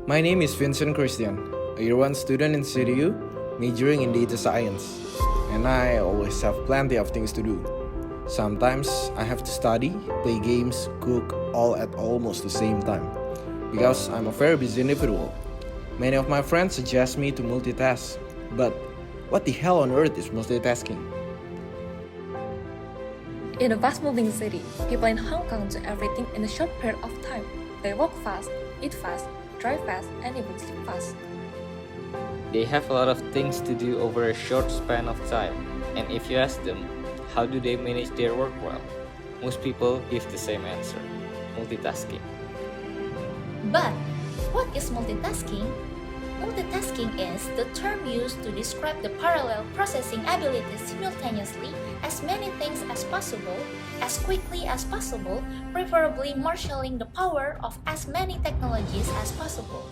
My name is Vincent Christian, a year 1 student in CDU, majoring in data science. And I always have plenty of things to do. Sometimes I have to study, play games, cook, all at almost the same time. Because I'm a very busy individual. Many of my friends suggest me to multitask. But what the hell on earth is multitasking? In a fast-moving city, people in Hong Kong do everything in a short period of time. They walk fast, eat fast, drive fast, and even sleep fast. They have a lot of things to do over a short span of time, and if you ask them, how do they manage their work well? Most people give the same answer: multitasking. But what is multitasking? Multitasking is the term used to describe the parallel processing ability simultaneously as many things as possible, as quickly as possible, preferably marshalling the power of as many technologies as possible.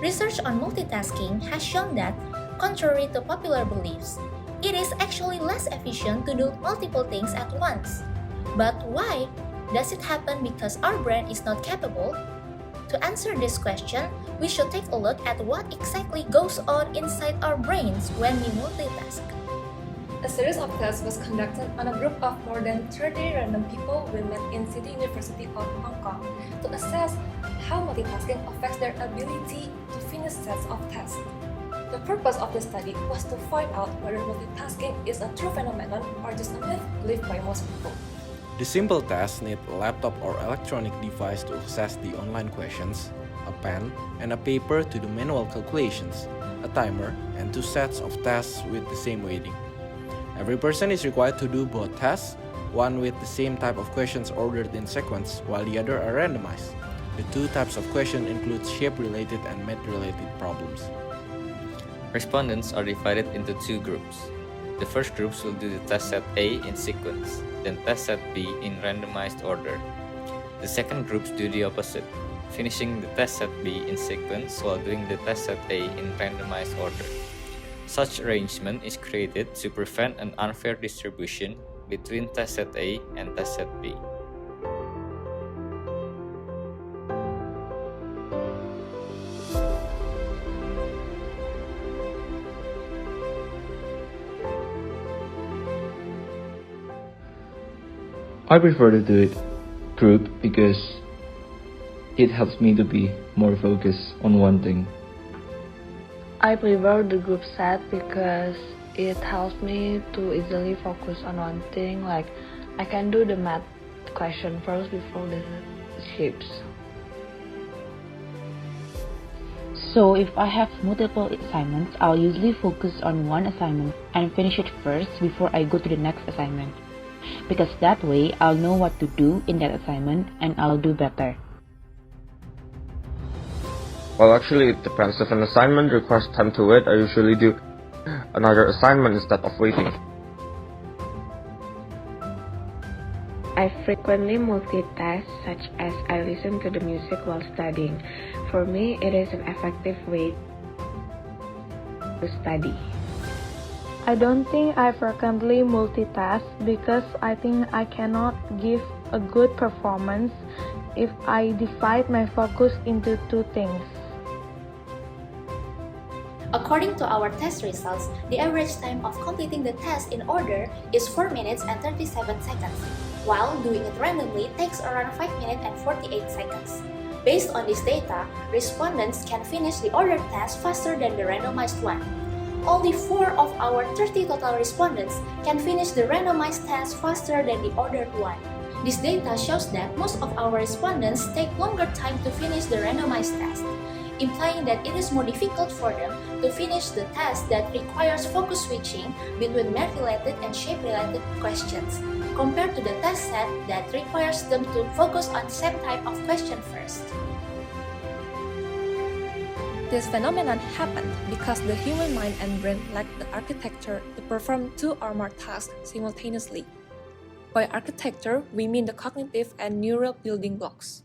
Research on multitasking has shown that, contrary to popular beliefs, it is actually less efficient to do multiple things at once. But why? Does it happen because our brain is not capable? To answer this question, we should take a look at what exactly goes on inside our brains when we multitask. A series of tests was conducted on a group of more than 30 random people we met in City University of Hong Kong to assess how multitasking affects their ability to finish sets of tasks. The purpose of the study was to find out whether multitasking is a true phenomenon or just a myth believed by most people. The simple tasks need a laptop or electronic device to access the online questions, a pen, and a paper to do manual calculations, a timer, and 2 sets of tasks with the same weighting. Every person is required to do both tasks, one with the same type of questions ordered in sequence, while the other are randomized. The 2 types of questions include shape-related and math-related problems. Respondents are divided into 2 groups. The first groups will do the test set A in sequence, then test set B in randomized order. The second groups do the opposite, finishing the test set B in sequence while doing the test set A in randomized order. Such arrangement is created to prevent an unfair distribution between test set A and test set B. I prefer to do it group because it helps me to be more focused on one thing. I prefer the group set because it helps me to easily focus on one thing, like I can do the math question first before the shapes. So if I have multiple assignments, I'll usually focus on one assignment and finish it first before I go to the next assignment. Because that way, I'll know what to do in that assignment and I'll do better. Well, actually, it depends. If an assignment requires time to wait, I usually do another assignment instead of waiting. I frequently multitask, such as I listen to the music while studying. For me, it is an effective way to study. I don't think I frequently multitask because I think I cannot give a good performance if I divide my focus into 2 things. According to our test results, the average time of completing the test in order is 4 minutes and 37 seconds, while doing it randomly takes around 5 minutes and 48 seconds. Based on this data, respondents can finish the ordered task faster than the randomized one. Only 4 of our 30 total respondents can finish the randomized test faster than the ordered one. This data shows that most of our respondents take longer time to finish the randomized test, implying that it is more difficult for them to finish the test that requires focus switching between math-related and shape-related questions, compared to the test set that requires them to focus on the same type of question first. This phenomenon happened because the human mind and brain lack the architecture to perform 2 or more tasks simultaneously. By architecture, we mean the cognitive and neural building blocks.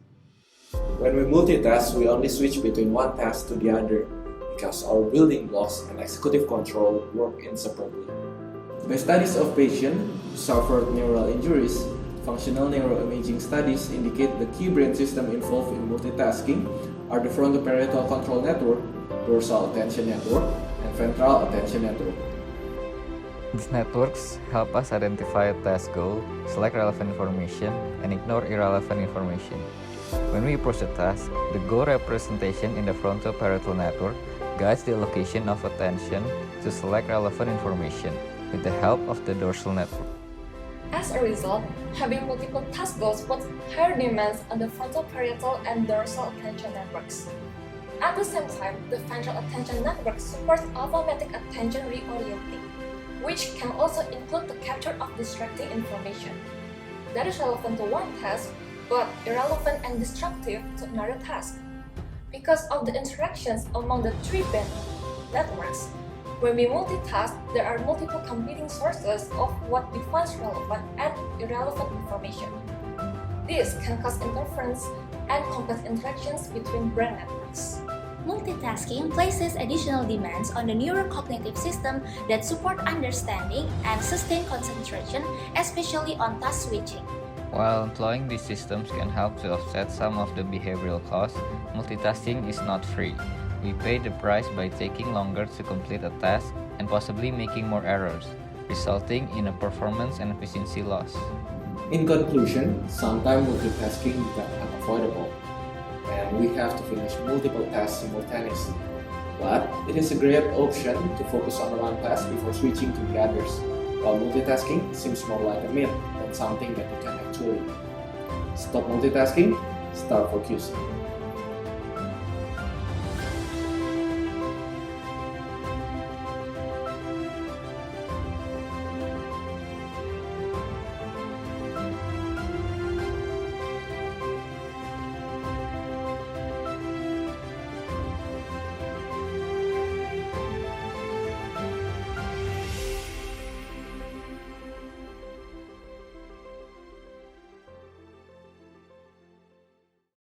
When we multitask, we only switch between one task to the other because our building blocks and executive control work inseparably. By studies of patients who suffered neural injuries Functional neuroimaging studies indicate the key brain system involved in multitasking are the frontoparietal control network, dorsal attention network, and ventral attention network. These networks help us identify a task goal, select relevant information, and ignore irrelevant information. When we approach a task, the goal representation in the frontoparietal network guides the allocation of attention to select relevant information with the help of the dorsal network. As a result, having multiple task goals puts higher demands on the frontoparietal and dorsal attention networks. At the same time, the ventral attention network supports automatic attention reorienting, which can also include the capture of distracting information that is relevant to one task but irrelevant and destructive to another task. Because of the interactions among the three brain networks, when we multitask, there are multiple competing sources of what defines relevant and irrelevant information. This can cause interference and complex interactions between brain networks. Multitasking places additional demands on the neurocognitive system that support understanding and sustain concentration, especially on task switching. While employing these systems can help to offset some of the behavioral costs, multitasking is not free. We pay the price by taking longer to complete a task and possibly making more errors, resulting in a performance and efficiency loss. In conclusion, sometimes multitasking becomes unavoidable, and we have to finish multiple tasks simultaneously. But it is a great option to focus on one task before switching to the others, while multitasking seems more like a myth than something that you can actually. Stop multitasking, start focusing.